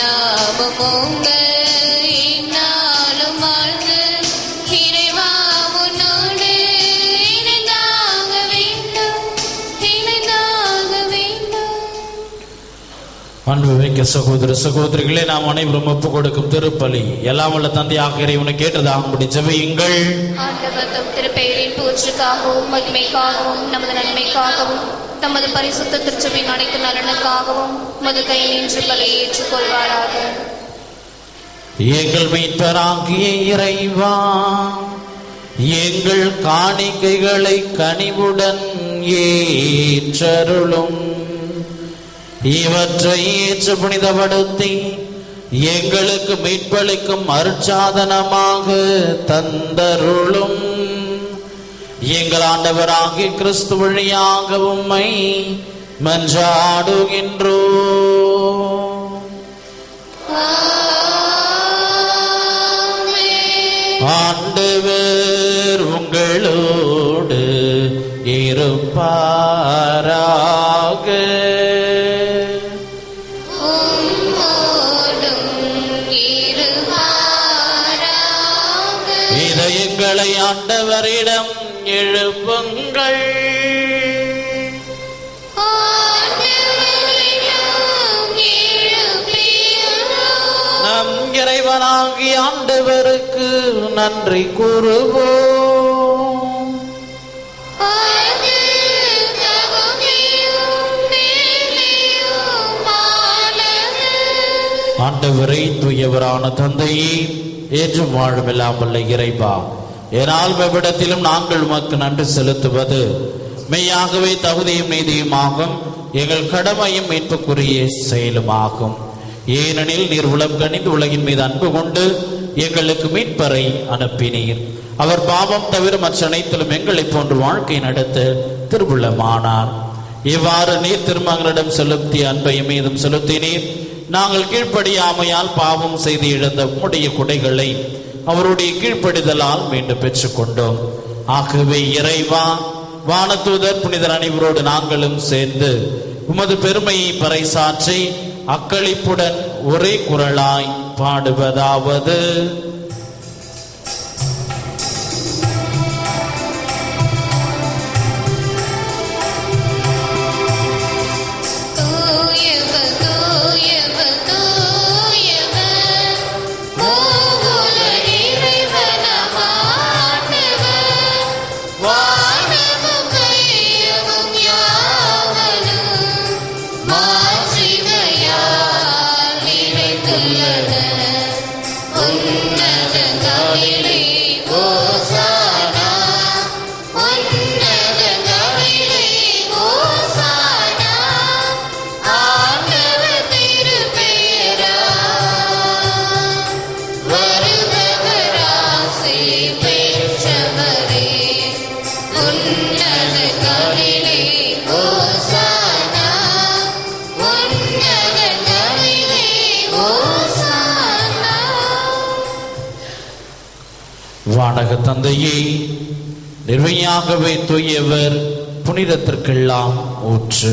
நாமம் ஓங்க இந்நாளும் வாழ்ந்து இறைவா உன்னோடு இணைந்தாக வேண்டும், இணைந்தாக வேண்டும். அன்புமிக்க சகோதர சகோதரிகளே, நாம் அனைவரும் ஒப்பு கொடுக்கும் திருப்பலி எல்லாம் வல்ல தந்தையாக இறைவனை கேட்டதாகும்படி ஜெபியுங்கள். ஆண்டவர் தம் திருப்பெயரின் புகழ்ச்சிக்காகவும் மகிமைக்காகவும் நமது நன்மைக்காகவும் தமது பரிசுத்த திருச்சபையின் அனைத்து நலனுக்காகவும் மது கை நின்று பலியை ஏற்றுக்கொள்வாராக. எங்கள் மீட்பராகிய இறைவா, எங்கள் காணிக்கைகளை கனிவுடன் ஏற்றருளும். இவற்றை ஏற்று புனிதப்படுத்தி எங்களுக்கு மீட்பளிக்கும் அருட்சாதனமாக தந்தருளும். எங்கள் ஆண்டவராகிய கிறிஸ்து வழியாக உம்மை மன்றாடுகின்றோம். ஆண்டவர் உங்களோடு இருப்பாராக. இதயங்களை ஆண்டவரிடம் எழுப்புங்கள். நம் இறைவனாகிய ஆண்டவருக்கு நன்றி கூறுவோம். ஆண்டவரை தூயவரான தந்தையே, ஏற்றும் வாழுமெல்லாம் வல்ல இறைவா, ஏனால் வெவ்விடத்திலும் நாங்கள் உமக்கு நன்றி செலுத்துவது மெய்யாகவே தகுதியும் நீதியுமாகும், எங்கள் கடமையும் மீட்புக்குரிய செயலுமாகும். ஏனெனில் நீர் உலகம் கனிந்து உலகின் மீது அன்பு கொண்டு எங்களுக்கு மீட்பரை அனுப்பினீர். அவர் பாவம் தவிர மற்ற அனைத்திலும் எங்களை போன்று வாழ்க்கை நடத்த திருவுள்ளமானார். இவ்வாறு நீர் திருமகனிடம் செலுத்திய அன்பையும் மீதும் செலுத்தினீர். நாங்கள் கீழ்ப்படியாமையால் பாவம் செய்து இழந்த உம்முடைய குடைகளை அவருடைய கீழ்ப்படிதலால் மீண்டும் பெற்றுக் கொண்டோம். ஆகவே இறைவா, வானதூதர் புனிதர் அனைவரோடு நாங்களும் சேர்ந்து உமது பெருமையை பறைசாற்றி அக்களிப்புடன் ஒரே குரலாய் பாடுவதாவது: வானக தந்தையே, நிர்மையாகவே தூயவர், புனிதத்திற்கெல்லாம் ஊற்று.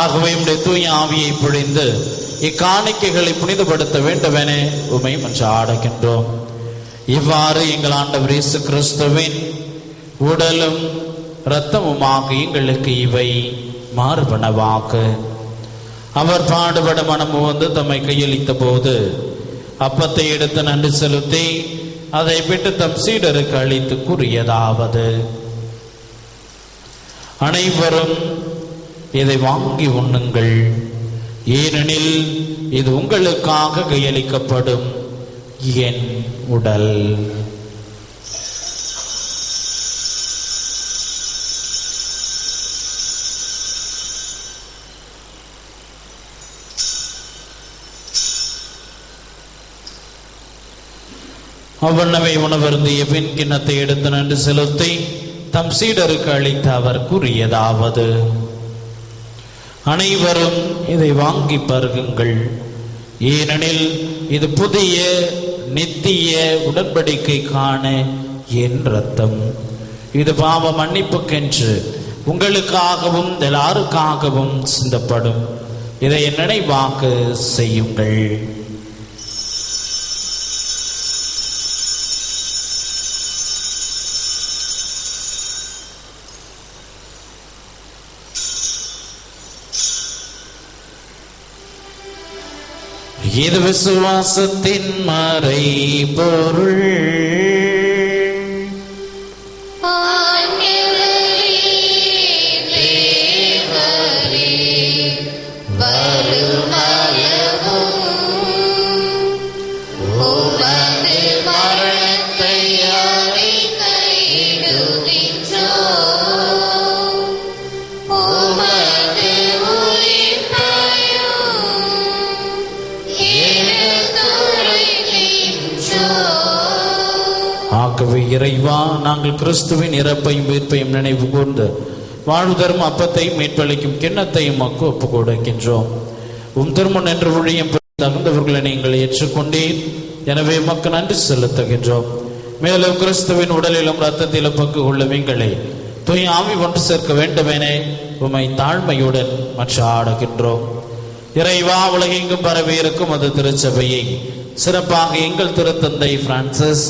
ஆகவே உம்முடைய தூய ஆவியை பொழிந்து இக்காணிக்கைகளை புனிதப்படுத்த வேண்டுமென உம்மை மன்றாடுகின்றோம். இவ்வாறு எங்கள் ஆண்டவர் இயேசு கிறிஸ்துவின் உடலும் இரத்தமுமாக எங்களுக்கு இவை மாறுபனவாக. அவர் பாடுபட மனமு வந்து தம்மை கையளித்த போது அப்பத்தை எடுத்து நன்றி செலுத்தி அதை விட்டு தம் சீடருக்கு அளித்து கூறியதாவது: அனைவரும் இதை வாங்கி உண்ணுங்கள், ஏனெனில் இது உங்களுக்காக கையளிக்கப்படும் என் உடல். அவ்வண்ணமே உணவருந்திய பின் கிண்ணத்தை எடுத்து நன்றி செலுத்தி தம் சீடருக்கு அளித்த அவர் கூறியதாவது: அனைவரும் இதை வாங்கி பருகுங்கள், ஏனெனில் இது புதிய நித்திய உடன்படிக்கைக்கான என் இரத்தம். இது பாவ மன்னிப்புக்கென்று உங்களுக்காகவும் எல்லாருக்காகவும் சிந்தப்படும். இதை நினைவாக செய்யுங்கள். இது விசுவாசத்தின் மறை பொருள். இறைவா, நாங்கள் கிறிஸ்துவின் இறப்பையும் உயிர்ப்பையும் நினைவு கூர்ந்து வாழ்வு தரும் அப்பத்தையும் மீட்பளிக்கும் கிண்ணத்தையும் மக்கு ஒப்புக் கொடுக்கின்றோம். திருமண் என்று ஒழியும் தகுந்தவர்களை நீங்கள் ஏற்றுக்கொண்டீர். எனவே மக்கள் நன்றி செலுத்துகின்றோம். மேலும் கிறிஸ்துவின் உடலிலும் இரத்தத்திலும் பங்கு கொள்ளும் எங்களை தூய் ஆவி ஒன்று சேர்க்க வேண்டுமெனே உம்மை தாழ்மையுடன் மற்ற ஆடுகின்றோம். இறைவா, உலகெங்கும் பரவி இருக்கும் அது திருச்சபையை சிறப்பாக எங்கள் திருத்தந்தை பிரான்சிஸ்,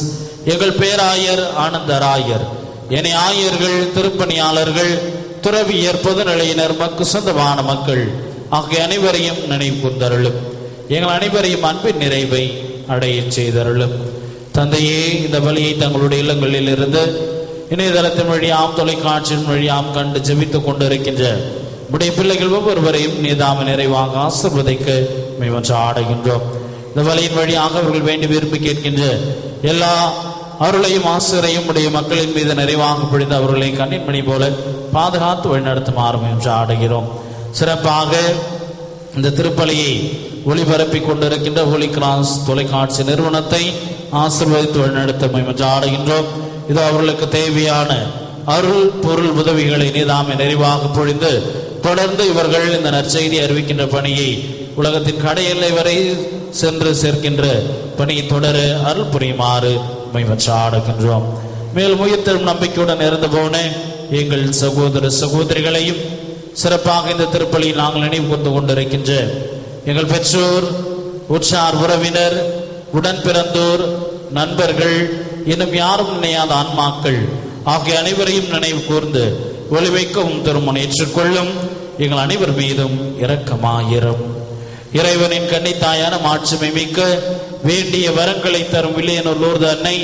எங்கள் பேராயர் ஆனந்தராயர், என ஆயர்கள், திருப்பணியாளர்கள், துறவியர், பொதுநிலையினர், மக்கு சொந்தமான மக்கள் ஆகிய அனைவரையும் நினைவு கூர்ந்தருளும். எங்கள் அனைவரையும் அன்பின் நிறைவை அடைய செய்தருளும். தந்தையே, இந்த பலியை தங்களுடைய இல்லங்களில் இருந்து இணையதளத்தின் வழியாம் தொலைக்காட்சியின் வழியாம் கண்டு ஜெபித்துக் கொண்டிருக்கின்ற உடைய பிள்ளைகள் ஒவ்வொருவரையும் நீதாம நிறைவாக ஆசீர்வதிக்க மேவற்ற ஆடுகின்றோம். இந்த வழியின் வழியாக அவர்கள் வேண்டி விரும்பி கேட்கின்ற எல்லா அருளையும் ஆசிரியரையும் உடைய மக்களின் மீது நிறைவாக பிடித்து அவர்களை கண்ணின் மணி போல பாதுகாத்து வழிநடத்துமாறு என்று ஆடுகிறோம். சிறப்பாக இந்த திருப்பலியை ஒளிபரப்பிக் கொண்டிருக்கின்ற ஹோலி கிராஸ் தொலைக்காட்சி நிறுவனத்தை ஆசீர்வதித்து வழிநடத்த என்று ஆடுகின்றோம். இது அவர்களுக்கு தேவையான அருள் பொருள் உதவிகளை நீதாமை நிறைவாக பொழிந்து தொடர்ந்து இவர்கள் இந்த நற்செய்தி அறிவிக்கின்ற பணியை உலகத்தின் கடையெல்லை வரை சென்று சேர்க்கின்ற பணியை தொடர அருள் புரியுமாறு ஆடுகின்றோம். மேலும் உயிர்த்தெழும் நம்பிக்கையுடன் இருந்து போன எங்கள் சகோதர சகோதரிகளையும் சிறப்பாக இந்த திருப்பலியில் நாங்கள் நினைவு கூர்ந்து கொண்டிருக்கின்ற எங்கள் பெற்றோர், உற்றார் உறவினர், உடன் பிறந்தோர், நண்பர்கள், இன்னும் யாரும் நினையாத ஆன்மாக்கள் ஆகிய அனைவரையும் நினைவு கூர்ந்து ஒளிவைக்கவும் திருமணம் ஏற்றுக்கொள்ளும். எங்கள் அனைவர் மீதும் இரக்கமாயிரும். இறைவனின் கன்னித்தாயான மாட்சிமை மிக்க வேண்டிய வரங்களை தரும் வில்லியனூர் லூர்து அன்னை,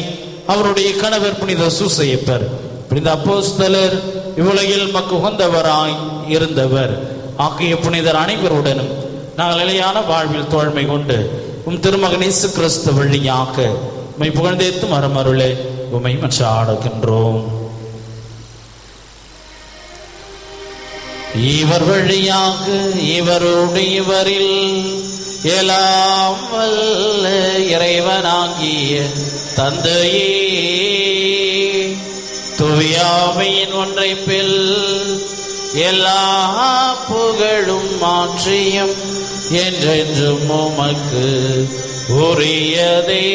அவருடைய கணவர் புனித சூசையப்பர், புனித அப்போஸ்தலர், இவ்வுலகில் மக்கு உகந்தவராய் இருந்தவர் ஆகிய புனிதர் அனைவருடனும் நாங்கள் நிலையான வாழ்வில் தோழ்மை கொண்டு திருமகன் இயேசு கிறிஸ்து வழியாக உம்மை புகழ்ந்தேத்து மரமருளே உம்மை மற்ற ஆடுகின்றோம். இவர் வழியாக இவரோடு இவரில் எல்லாம் வல்ல இறைவனாகிய தந்தையே, தூயாமையின் ஒன்றைப்பில் எல்லா புகழும் மாற்றியும் என்றென்றும் உமக்கு உரியதே.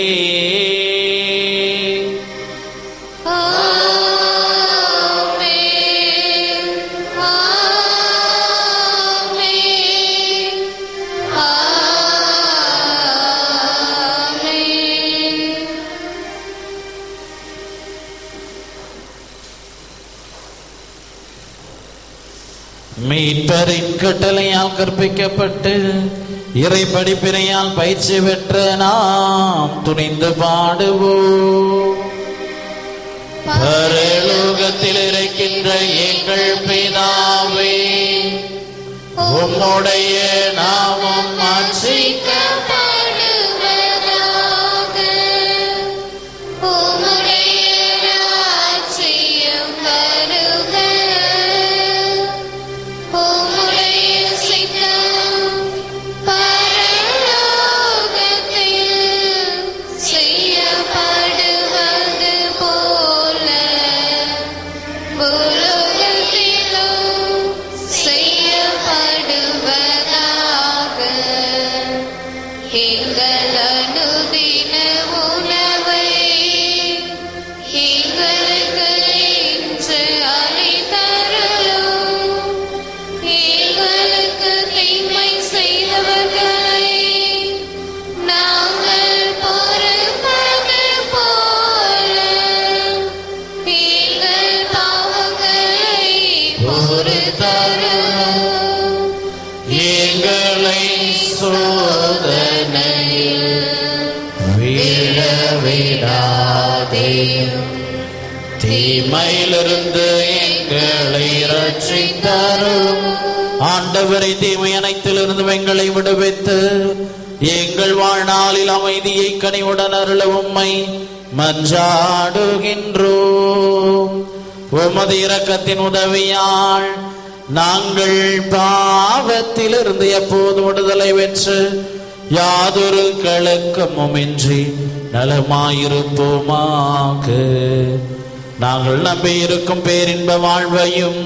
மீட்பரின் கட்டளையால் கற்பிக்கப்பட்டு இறை படிப்பினையால் பயிற்சி பெற்ற நாம் துணிந்து பாடுவோம். பரலோகத்தில் இருக்கின்ற எங்கள் பிதாவே, உம்முடைய நாமம் மாற்றிக்கப்படுவதாக. எங்களுக்கு தீமை செய் விடாதேயும். தீமையிலிருந்து எங்களை ரட்சித்தாரும். ஆண்டவரை தீமை அனைத்திலிருந்து எங்களை விடுவித்து எங்கள் வாழ்நாளில் அமைதியை கனிவுடன் அருள உம்மை மன்றாடுகின்றோம். உமது இரக்கத்தின் உதவியால் நாங்கள் பாவத்திலிருந்து எப்போது விடுதலை பெற்று யாதொரு கலக்கமுமின்றி நலமாயிருப்போமாக. நாங்கள் நம்பியிருக்கும் பேரின்ப வாழ்வையும்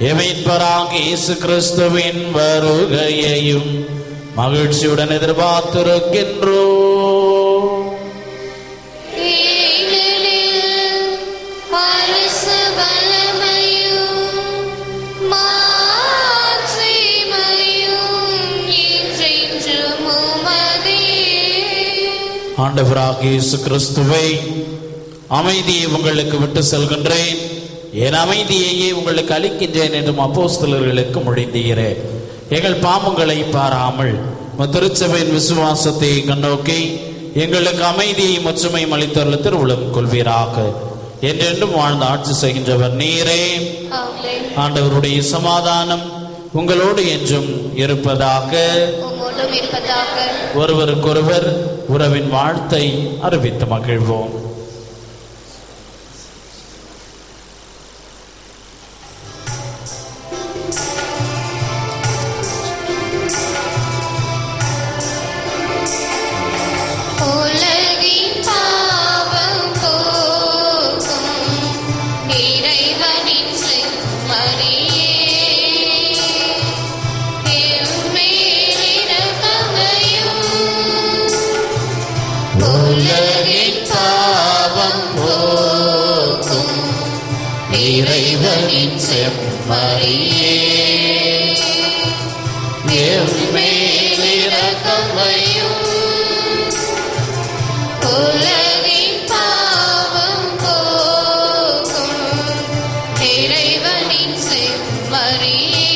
எமீட்பராக இயேசு கிறிஸ்துவின் வருகையையும் மகிழ்ச்சியுடன் எதிர்பார்த்திருக்கின்றோம். ஆண்டவராக இயேசு கிறிஸ்துவை, அமைதியை உங்களுக்கு விட்டு செல்கின்றேன், என் அமைதியையே உங்களுக்கு அளிக்கின்றேன் என்றும் அப்போஸ்தலர்களுக்கு மொழிந்தீரே. எங்கள் பாவங்களை பாராமல் திருச்சபையின் விசுவாசத்தை கண்ணோக்கி எங்களுக்கு அமைதியை ஒற்றுமையும் அளித்தருள திருவுளம் கொள்வீராக. என்றென்றும் வாழ்ந்து ஆட்சி செய்கின்றவர் நீரே. ஆண்டவருடைய சமாதானம் உங்களோடு என்றும் இருப்பதாக. ஒருவருக்கொருவர் உறவின் வாழ்த்தை அறிவித்து மகிழ்வோம். இறைவனின் செம்மறியே, எம்மேல் இரக்கமையும். உலகின் பாவம் போக்கும் இறைவனின் செம்மறியே,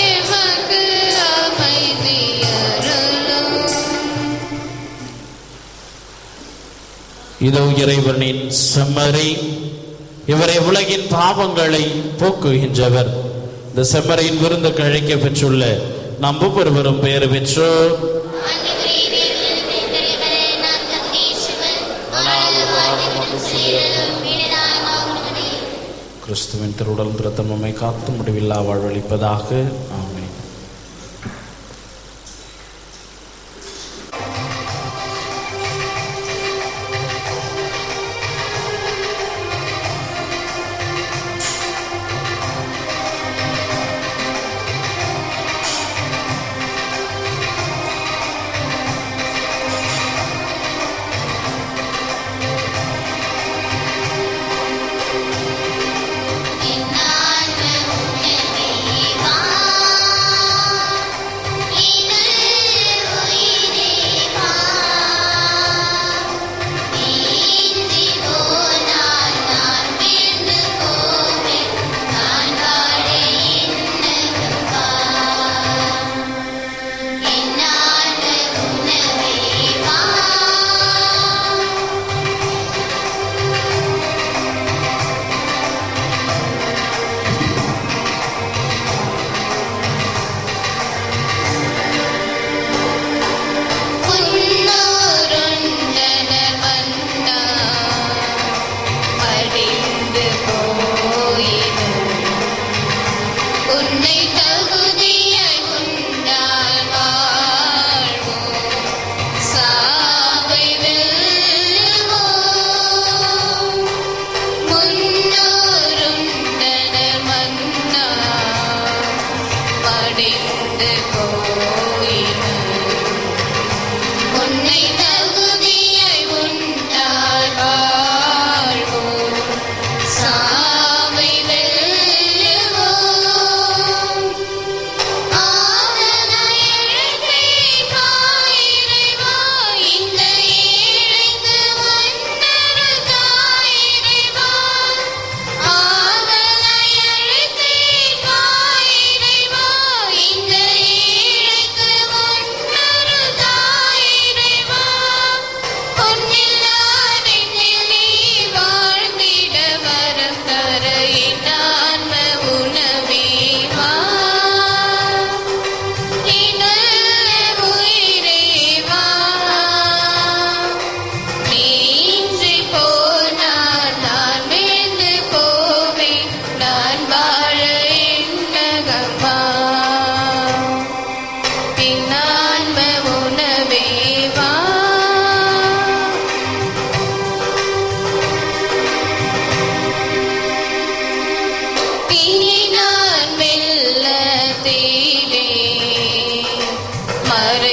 எமக்கு அமைதி அருளும். இதோ இறைவனின் செம்மறி, இவரை உலகின் பாவங்களை போக்குகின்றவர். இந்த செம்மறியின் விருந்துக்கு அழைக்க பெற்றுள்ள நாம் ஒவ்வொருவரும் பெயர் பெற்றோ. கிறிஸ்துவின் திருவுடல் இரத்தம் நம்மை காத்து முடிவில்லா வாழ்வளிப்பதாக. ஆமென். என் ஆன்மா உன்னை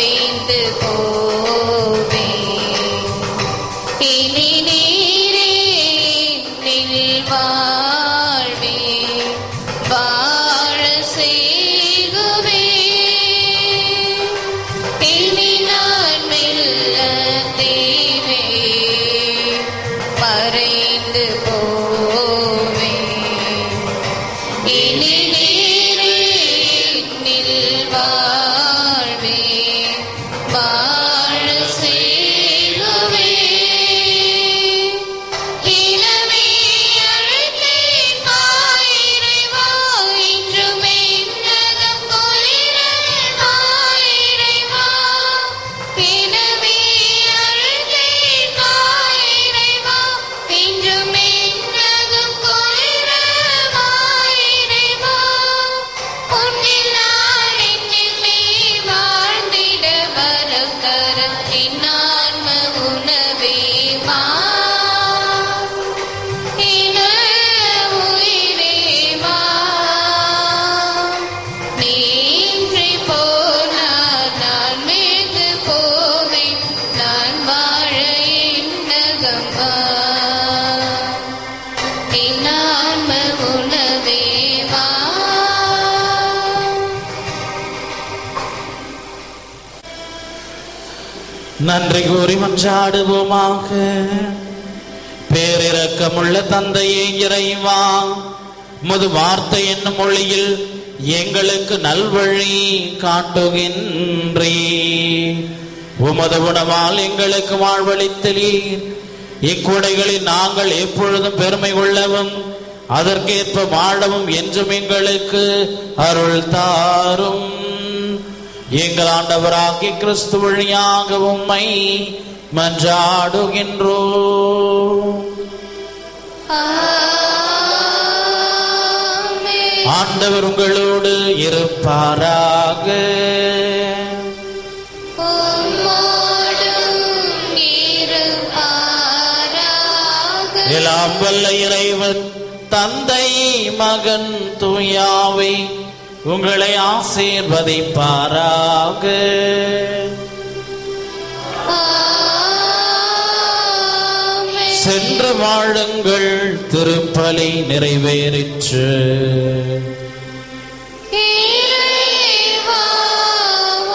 மறைந்து போவே. இனி நீரே என்னில் வாழ்வே, வாழ செய்குவே. இனி நான் மெல்ல தீவே, மறைந்து போவே. இனி நீரே என்னில் வாழ்வே, வாழ செய்குவே. இளமே அழைத்தேன் வா இறைவா, இன்றும் என்னகம் குளிர வா இறைவா. இளமே அழைத்தேன் வா இறைவா, இன்றும் என்னகம் குளிர வா இறைவா. உன்னில் நான் என்னில் நீ வாழ்ந்திட வரம் தர என் ஆன்ம உணவே வா. இன உயிரே வா. நீன்றி போனால் நான் மீழ்ந்து போவேன், நான் வாழ என்னகம் வா. என் ஆன்ம உணவே வா. நன்றி கூறி மன்றாடுவோமாக. பேரிரக்கமுள்ள தந்தையே இறைவா, உமது வார்த்தை என்னும் மொழியில் எங்களுக்கு நல்வழி காட்டுகின்றே. உமது உணவால் எங்களுக்கு வாழ்வளித்தீர். இக்குடைகளில் நாங்கள் எப்பொழுதும் பெருமை கொள்ளவும் அதற்கேற்ப வாழவும் என்றும் எங்களுக்கு அருள் தாரும். எங்கள் ஆண்டவராகிய கிறிஸ்து வழியாக உம்மை மன்றாடுகின்றோம். ஆமென். ஆண்டவர் உங்களோடு இருப்பாராக. உம்மோடும் இருப்பாராக. எல்லாம் வல்ல இறைவன் தந்தை மகன் தூயாவை உங்களை ஆசீர்வதிப்பாராக. ஆமென். சென்று வாழுங்கள், திருப்பலி நிறைவேறிற்று. இறைவா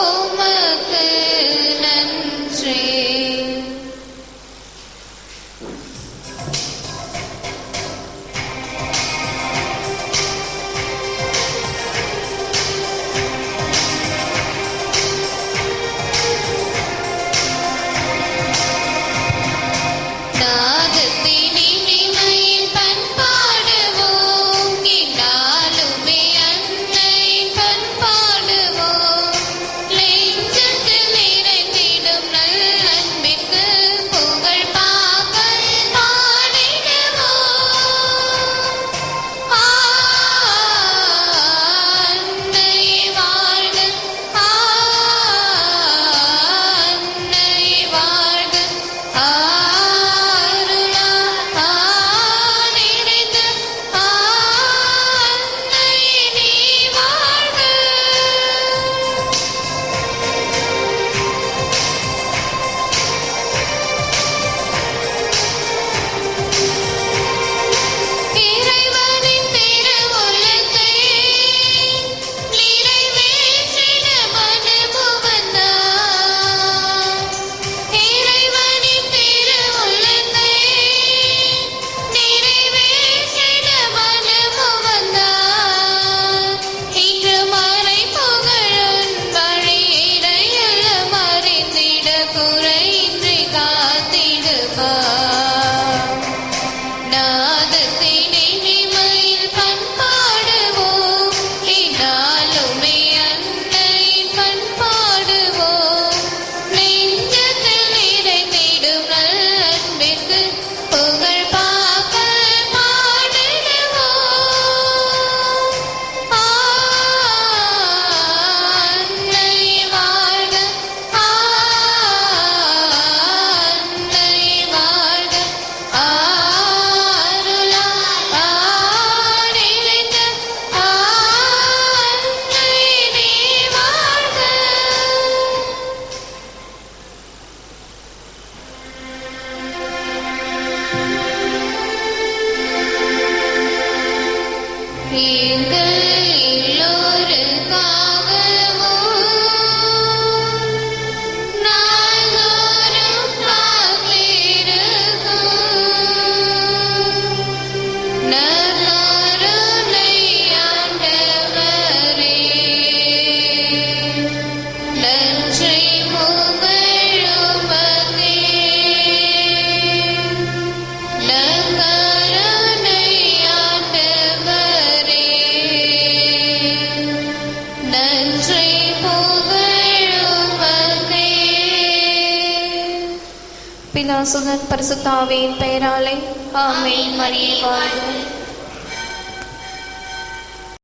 உமக்கு நன்றி. நாதத்தின் இனிமையில் பண்பாடுவோம், இந்நாளுமே நன்றி புகழுமக்கே. பிதா சுதன் பரிசுத்த ஆவியின் பெயராலே ஆமென். மரியே வாழ்க.